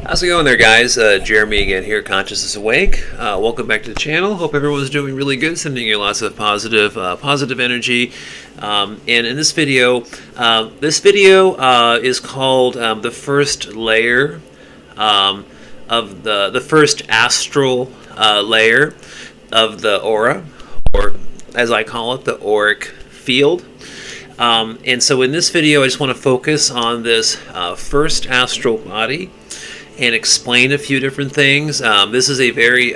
How's it going there, guys? Jeremy again here, Conscious is Awake. Welcome back to the channel. Hope everyone's doing really good, sending you lots of positive energy. And in this video, is called the first layer of the first astral layer of the aura, or as I call it, the auric field. And so in this video, I just want to focus on this first astral body and explain a few different things. This is a very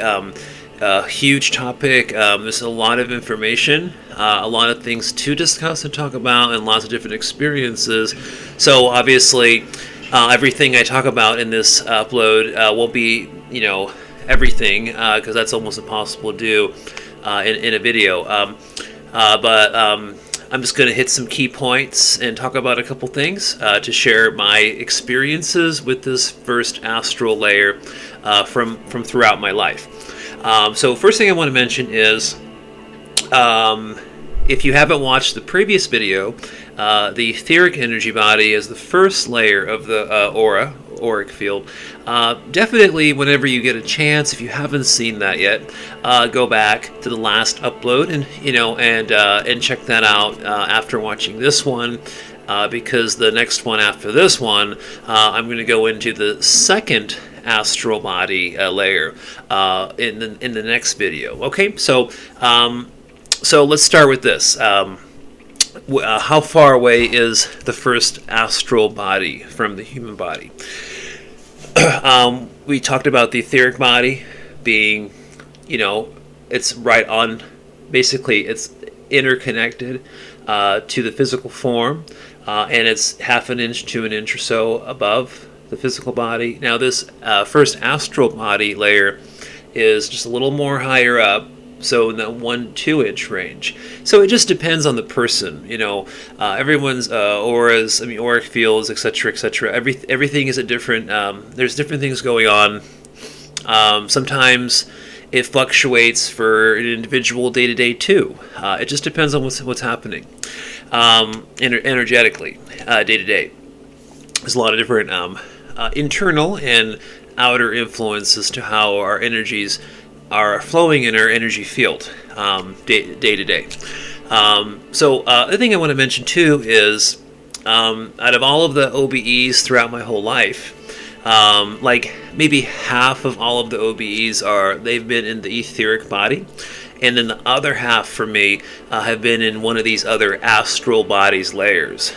huge topic. There's a lot of information, a lot of things to discuss and talk about, and lots of different experiences. So obviously, everything I talk about in this upload will be, everything, because that's almost impossible to do in a video. But I'm just going to hit some key points and talk about a couple things to share my experiences with this first astral layer from throughout my life. So first thing I want to mention is, if you haven't watched the previous video, the etheric energy body is the first layer of the auric field. Definitely, whenever you get a chance, if you haven't seen that yet, go back to the last upload and check that out after watching this one, because the next one after this one, I'm going to go into the second astral body layer in the next video. Okay, so let's start with this. How far away is the first astral body from the human body? We talked about the etheric body being, it's right on, basically it's interconnected to the physical form, and it's half an inch to an inch or so above the physical body. Now this first astral body layer is just a little more higher up, so in that 1-2 inch range. So it just depends on the person, everyone's auras, auric fields, etc. Everything is a different, there's different things going on. Sometimes it fluctuates for an individual day to day too. It just depends on what's happening energetically day to day. There's a lot of different internal and outer influences to how our energies are flowing in our energy field day to day. So the thing I want to mention too is, out of all of the OBEs throughout my whole life, like maybe half of all of the OBEs they've been in the etheric body, and then the other half for me have been in one of these other astral bodies layers.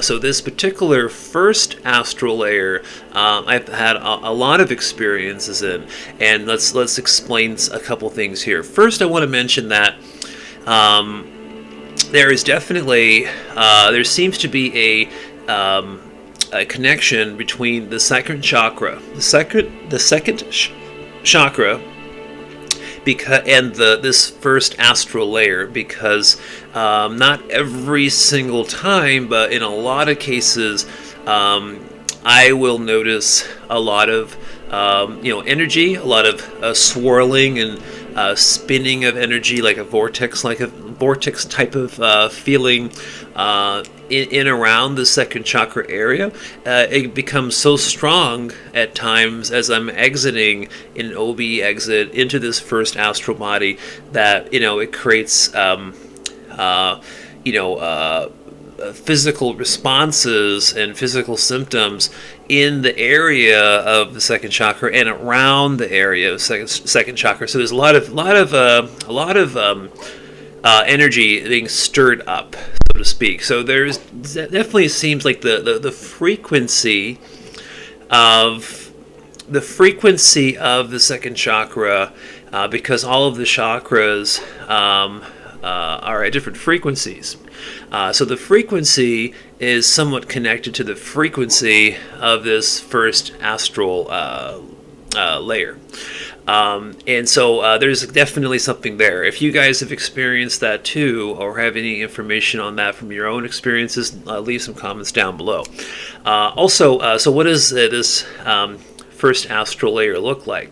So this particular first astral layer, I've had a lot of experiences in, and let's explain a couple things here. First, I want to mention that there is definitely there seems to be a connection between the second chakra, chakra, and this first astral layer, because not every single time, but in a lot of cases, I will notice a lot of energy, a lot of swirling and spinning of energy, like a vortex type of feeling in around the second chakra area. It becomes so strong at times as I'm exiting in an OB exit into this first astral body that it creates physical responses and physical symptoms in the area of the second chakra and around the area of second chakra. So there's a lot of energy being stirred up, so to speak. So there's definitely seems like the frequency of the second chakra, because all of the chakras are at different frequencies. So the frequency is somewhat connected to the frequency of this first astral layer. And so there's definitely something there. If you guys have experienced that too, or have any information on that from your own experiences, leave some comments down below. Also, so what is this first astral layer look like?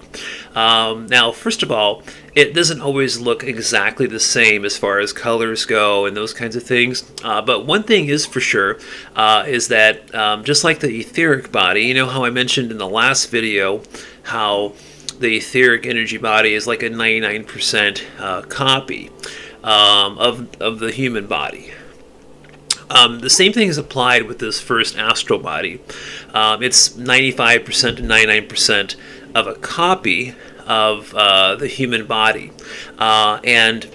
Now, first of all, it doesn't always look exactly the same as far as colors go and those kinds of things. But one thing is for sure is that just like the etheric body, you know how I mentioned in the last video how the etheric energy body is like a 99% copy of the human body. The same thing is applied with this first astral body. It's 95% to 99% of a copy of the human body. And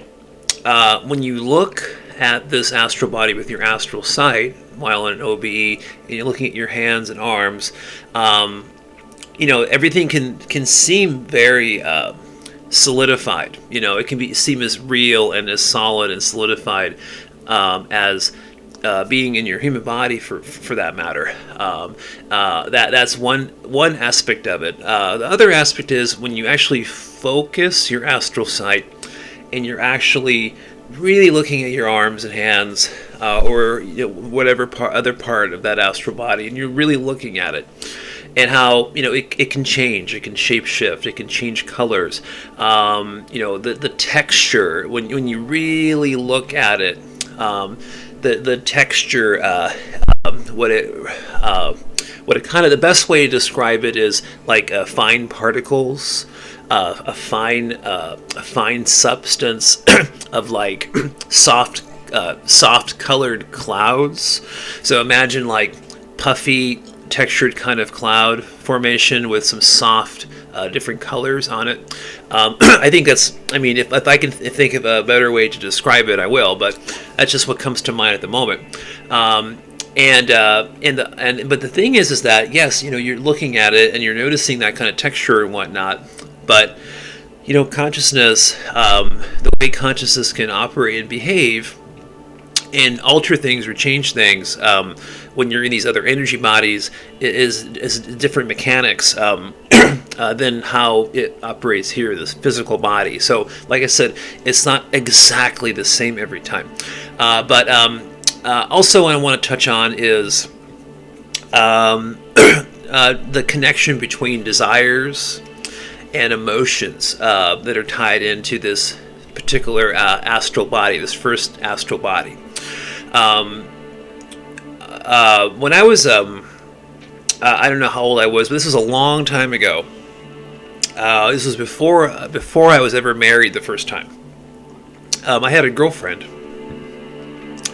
when you look at this astral body with your astral sight while in an OBE, and you're looking at your hands and arms, you know, everything can seem very solidified. You know, it can seem as real and as solid and solidified as being in your human body, for that matter. That's one aspect of it. The other aspect is when you actually focus your astral sight and you're actually really looking at your arms and hands, or you know, whatever other part of that astral body, and you're really looking at it. And how, you know, it can change, it can shape shift, it can change colors. You know, the texture, when you really look at it, the texture, what it kind of, the best way to describe it is like fine particles, a fine substance of like soft colored clouds. So imagine like puffy, textured kind of cloud formation with some soft different colors on it. I think that's, I mean, if I can think of a better way to describe it, I will, but that's just what comes to mind at the moment. But the thing is that, yes, you know, you're looking at it and you're noticing that kind of texture and whatnot, but you know, consciousness, the way consciousness can operate and behave and alter things or change things when you're in these other energy bodies is different mechanics than how it operates here, this physical body. So, like I said, it's not exactly the same every time. But also what I want to touch on is the connection between desires and emotions that are tied into this particular astral body, this first astral body. When I was, I don't know how old I was, but this was a long time ago. This was before I was ever married the first time. I had a girlfriend,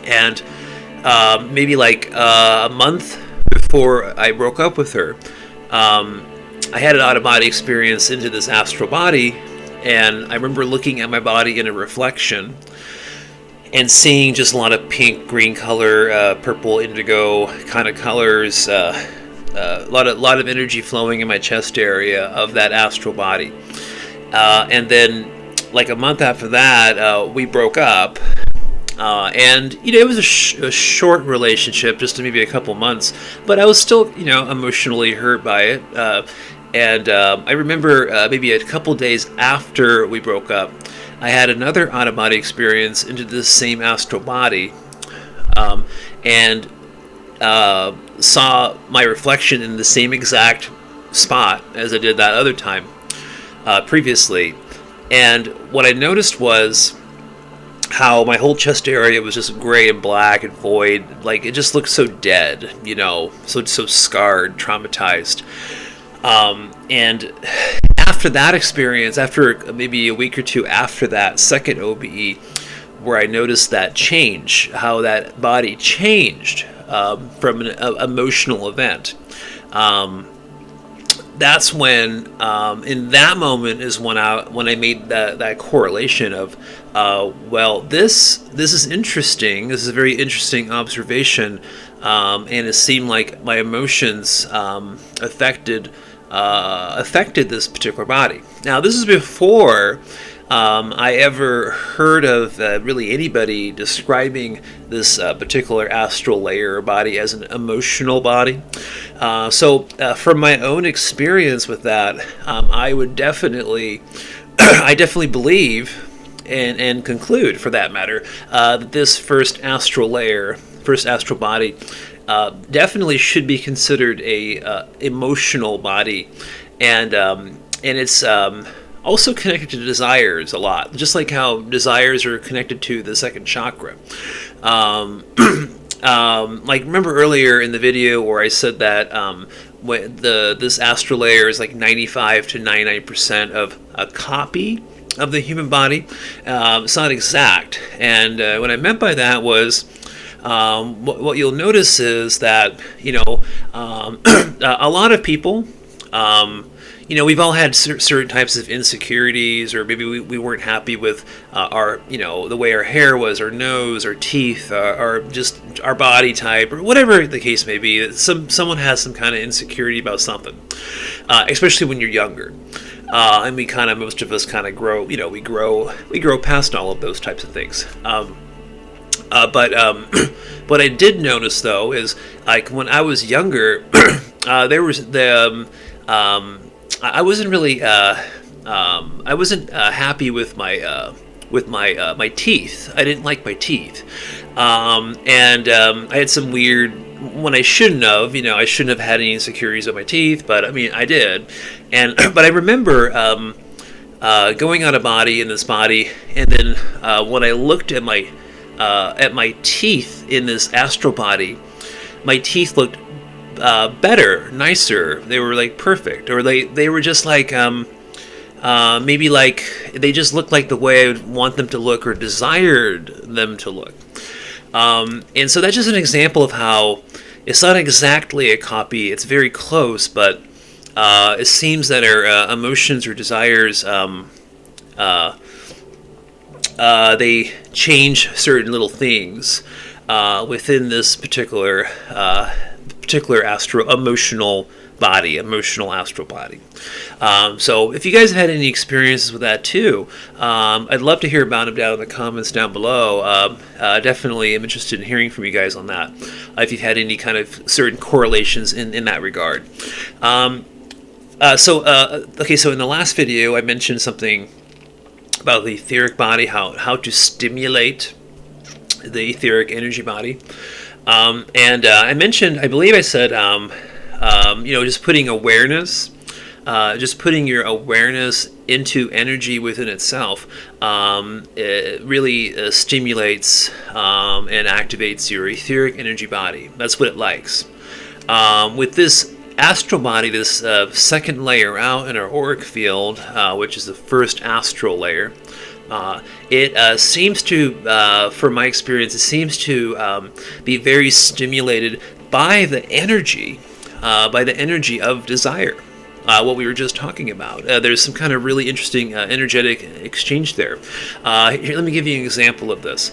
and maybe like a month before I broke up with her, I had an out-of-body experience into this astral body, and I remember looking at my body in a reflection and seeing just a lot of pink, green color, purple, indigo kind of colors, a lot of energy flowing in my chest area of that astral body. And then, like a month after that, we broke up. And you know, it was a short relationship, just maybe a couple months, but I was still, you know, emotionally hurt by it. And I remember maybe a couple days after we broke up, I had another out-of-body experience into this same astral body, and saw my reflection in the same exact spot as I did that other time previously. And what I noticed was how my whole chest area was just gray and black and void. Like, it just looked so dead, you know, so scarred, traumatized. And after that experience, after maybe a week or two after that second OBE, where I noticed that change, how that body changed from an emotional event, that's when, in that moment, is when I made that correlation of, well, this is interesting. This is a very interesting observation, and it seemed like my emotions affected this particular body. Now, this is before I ever heard of really anybody describing this particular astral layer or body as an emotional body. So from my own experience with that, I would definitely, I definitely believe and conclude, for that matter, that this first astral layer, first astral body, definitely should be considered a emotional body, and it's also connected to desires a lot, just like how desires are connected to the second chakra. Like, remember earlier in the video where I said that this astral layer is like 95 to 99% of a copy of the human body. It's not exact, and what I meant by that was what you'll notice is that a lot of people. We've all had certain types of insecurities, or maybe we weren't happy with our, the way our hair was, our nose, our teeth, or just our body type, or whatever the case may be. Someone has some kind of insecurity about something, especially when you're younger. And most of us kind of grow, we grow past all of those types of things. But what I did notice though is, like, when I was younger, there was I wasn't really happy with my teeth. I didn't like my teeth, and I had some weird, when I shouldn't have. I shouldn't have had any insecurities with my teeth, but I mean I did, but I remember going out of body in this body, and then when I looked at my teeth in this astral body, my teeth looked better, nicer. They were like perfect, or they were just like maybe like they just looked like the way I would want them to look or desired them to look. And so that's just an example of how it's not exactly a copy. It's very close, but it seems that our emotions or desires they change certain little things within this particular emotional astral body. So if you guys have had any experiences with that too, I'd love to hear about them down in the comments down below. Definitely am interested in hearing from you guys on that, if you've had any kind of certain correlations in that regard. So in the last video I mentioned something about the etheric body, how to stimulate the etheric energy body. And I mentioned, I believe I said, just putting awareness, just putting your awareness into energy within itself, it really stimulates and activates your etheric energy body. That's what it likes. With this astral body, this second layer out in our auric field, which is the first astral layer, it seems to, from my experience, it seems to be very stimulated by the energy of desire. What we were just talking about. There's some kind of really interesting energetic exchange there. Here, let me give you an example of this.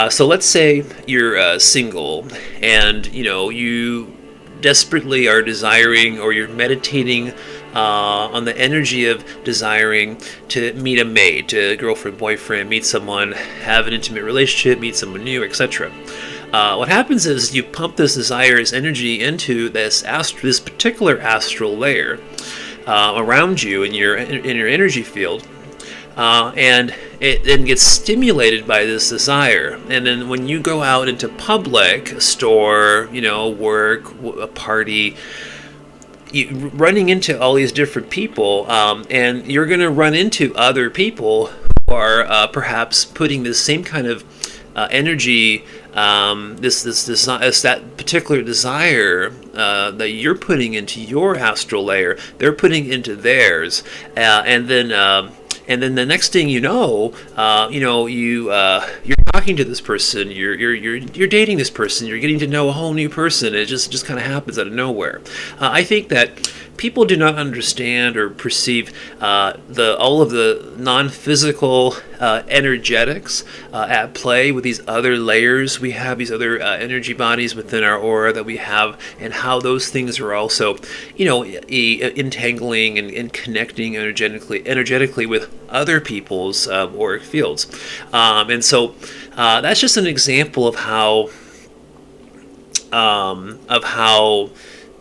So let's say you're single, and you desperately are desiring, or you're meditating on the energy of desiring to meet a mate, a girlfriend, boyfriend, meet someone, have an intimate relationship, meet someone new, etc. What happens is you pump this desire's energy into this particular astral layer around you in your energy field, and it then gets stimulated by this desire. And then when you go out into public, a store, work, a party, running into all these different people, and you're going to run into other people who are perhaps putting this same kind of energy, that particular desire that you're putting into your astral layer, they're putting into theirs, and then the next thing you're talking to this person, you're dating this person, you're getting to know a whole new person. It just kind of happens out of nowhere. I think that people do not understand or perceive all of the non-physical energetics at play with these other layers we have, these other energy bodies within our aura that we have, and how those things are also, entangling and connecting energetically with other people's auric fields. And so that's just an example of how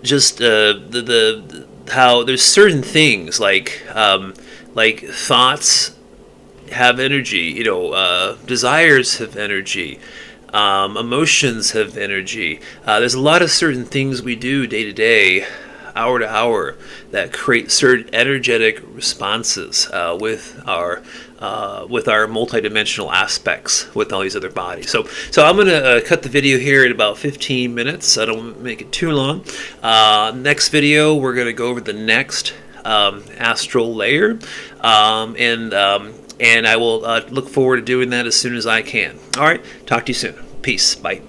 just how there's certain things like thoughts have energy, desires have energy, emotions have energy. There's a lot of certain things we do day to day hour to hour, that create certain energetic responses with our multidimensional aspects with all these other bodies. So I'm going to cut the video here at about 15 minutes. I don't want to make it too long. Next video, we're going to go over the next astral layer, and I will look forward to doing that as soon as I can. All right, talk to you soon. Peace. Bye.